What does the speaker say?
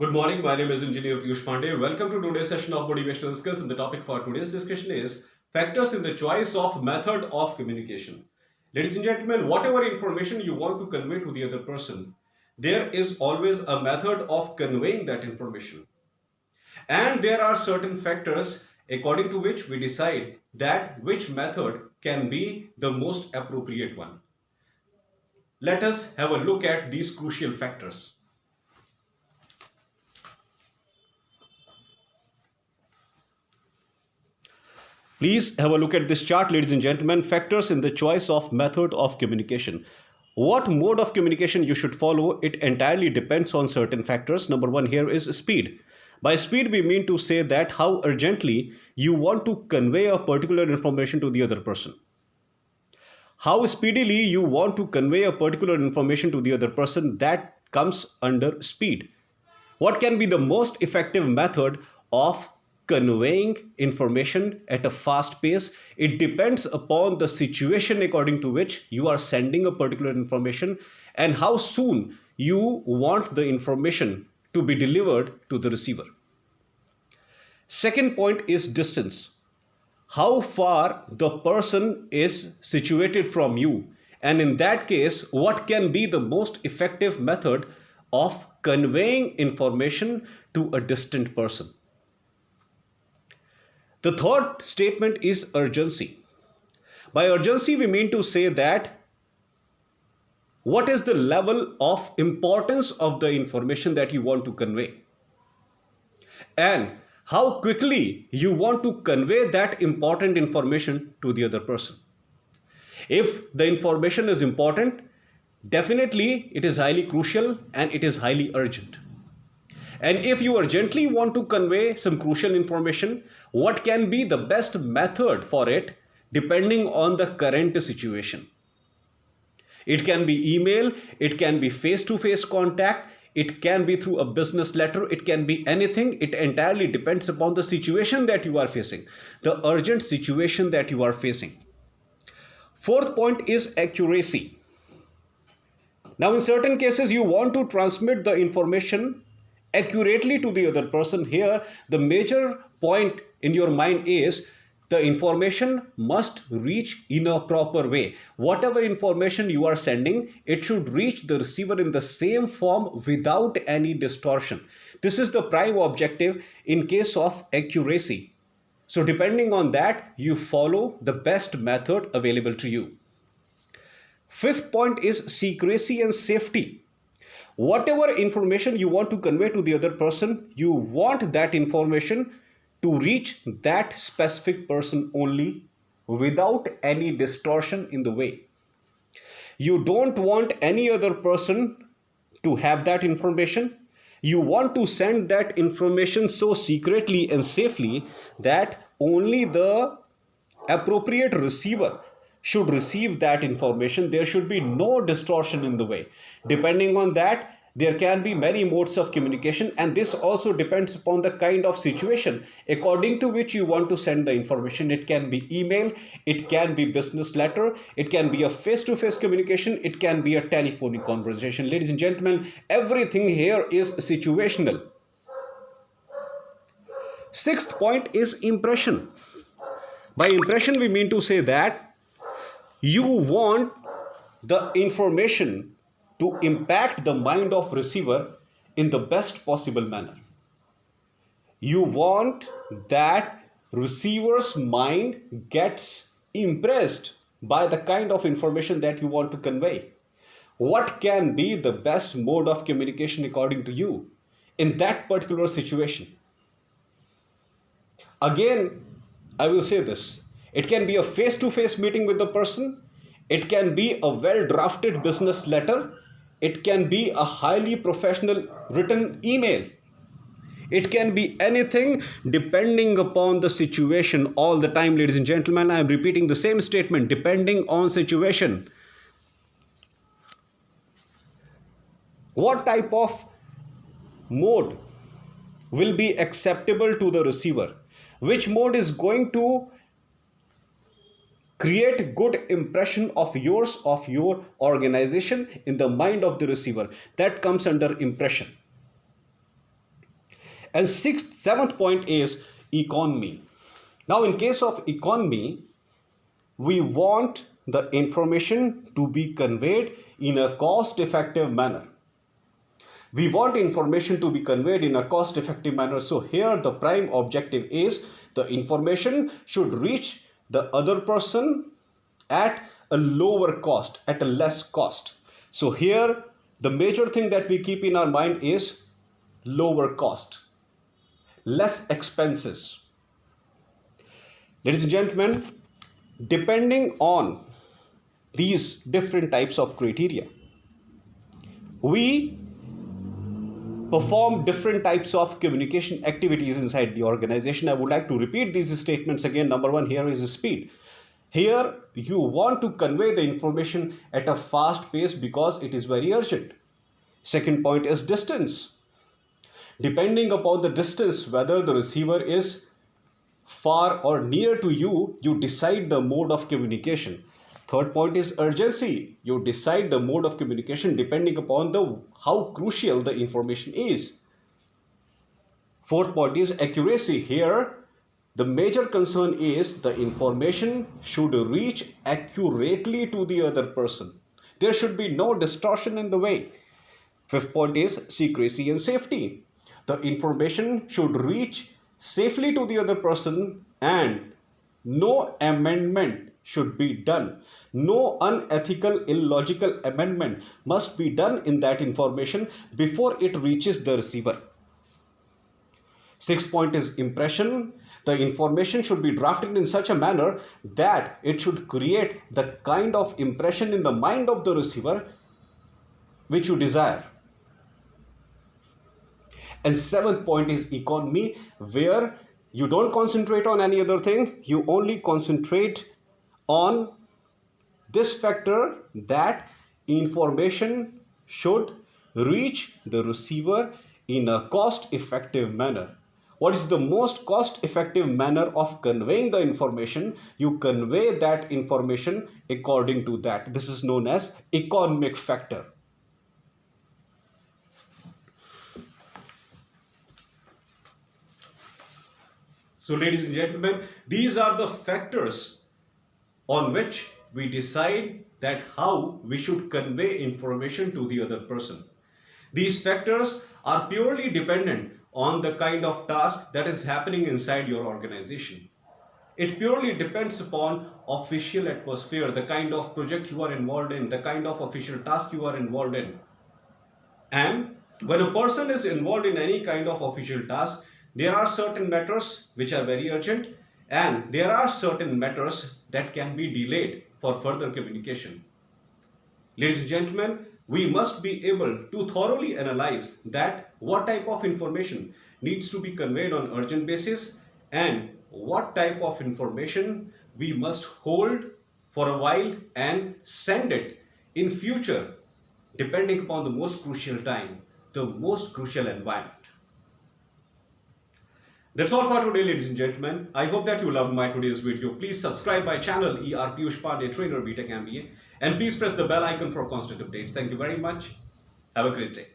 Good morning. My name is Engineer Piyush Pandey. Welcome to today's session of Motivational Skills. And the topic for today's discussion is factors in the choice of method of communication. Ladies and gentlemen, whatever information you want to convey to the other person, there is always a method of conveying that information. And there are certain factors according to which we decide that which method can be the most appropriate one. Let us have a look at these crucial factors. Please have a look at this chart, ladies and gentlemen. Factors in the choice of method of communication. What mode of communication you should follow, it entirely depends on certain factors. Number one here is speed. By speed, we mean to say that how urgently you want to convey a particular information to the other person. How speedily you want to convey a particular information to the other person, that comes under speed. What can be the most effective method of conveying information at a fast pace? It depends upon the situation according to which you are sending a particular information and how soon you want the information to be delivered to the receiver. Second point is distance. How far the person is situated from you, and in that case, what can be the most effective method of conveying information to a distant person. The third statement is urgency. By urgency, we mean to say that what is the level of importance of the information that you want to convey, and how quickly you want to convey that important information to the other person. If the information is important, definitely it is highly crucial and it is highly urgent. And if you urgently want to convey some crucial information, what can be the best method for it depending on the current situation? It can be email, it can be face-to-face contact, it can be through a business letter, it can be anything. It entirely depends upon the situation that you are facing, the urgent situation that you are facing. Fourth point is accuracy. Now, in certain cases, you want to transmit the information accurately to the other person. Here, the major point in your mind is the information must reach in a proper way. Whatever information you are sending, it should reach the receiver in the same form without any distortion. This is the prime objective in case of accuracy. So depending on that, you follow the best method available to you. Fifth point is secrecy and safety. Whatever information you want to convey to the other person, you want that information to reach that specific person only without any distortion in the way. You don't want any other person to have that information. You want to send that information so secretly and safely that only the appropriate receiver should receive that information. There should be no distortion in the way. Depending on that, there can be many modes of communication, and this also depends upon the kind of situation according to which you want to send the information. It can be email, it can be business letter, it can be a face-to-face communication, it can be a telephonic conversation. Ladies and gentlemen, everything here is situational. Sixth point is impression. By impression, we mean to say that you want the information to impact the mind of receiver in the best possible manner. You want that receiver's mind gets impressed by the kind of information that you want to convey. What can be the best mode of communication according to you in that particular situation? Again, I will say this. It can be a face-to-face meeting with the person. It can be a well-drafted business letter. It can be a highly professional written email. It can be anything depending upon the situation. All the time, ladies and gentlemen, I am repeating the same statement, depending on situation. What type of mode will be acceptable to the receiver? Which mode is going to create good impression of yours, of your organization in the mind of the receiver? That comes under impression. And seventh point is economy. Now, in case of economy, we want the information to be conveyed in a cost-effective manner. We want information to be conveyed in a cost-effective manner. So here the prime objective is the information should reach the other person at a lower cost, at a less cost. So here the major thing that we keep in our mind is lower cost, less expenses. Ladies and gentlemen, depending on these different types of criteria, we perform different types of communication activities inside the organization. I would like to repeat these statements again. Number one here is speed. Here you want to convey the information at a fast pace because it is very urgent. Second point is distance. Depending upon the distance, whether the receiver is far or near to you, you decide the mode of communication. Third point is urgency. You decide the mode of communication depending upon how crucial the information is. Fourth point is accuracy. Here, the major concern is the information should reach accurately to the other person. There should be no distortion in the way. Fifth point is secrecy and safety. The information should reach safely to the other person and no amendment should be done. No unethical, illogical amendment must be done in that information before it reaches the receiver. Sixth point is impression. The information should be drafted in such a manner that it should create the kind of impression in the mind of the receiver which you desire. And seventh point is economy, where you don't concentrate on any other thing. You only concentrate on this factor that information should reach the receiver in a cost-effective manner. What is the most cost-effective manner of conveying the information? You convey that information according to that. This is known as economic factor. So, ladies and gentlemen, these are the factors on which we decide that how we should convey information to the other person. These factors are purely dependent on the kind of task that is happening inside your organization. It purely depends upon official atmosphere, the kind of project you are involved in, the kind of official task you are involved in. And when a person is involved in any kind of official task, there are certain matters which are very urgent and there are certain matters that can be delayed for further communication. Ladies and gentlemen, we must be able to thoroughly analyze that what type of information needs to be conveyed on urgent basis and what type of information we must hold for a while and send it in future depending upon the most crucial time, the most crucial environment. That's all for today, ladies and gentlemen. I hope that you loved my today's video. Please subscribe my channel, ER Piyush Pandey, Trainer BTech MBA, and please press the bell icon for constant updates. Thank you very much. Have a great day.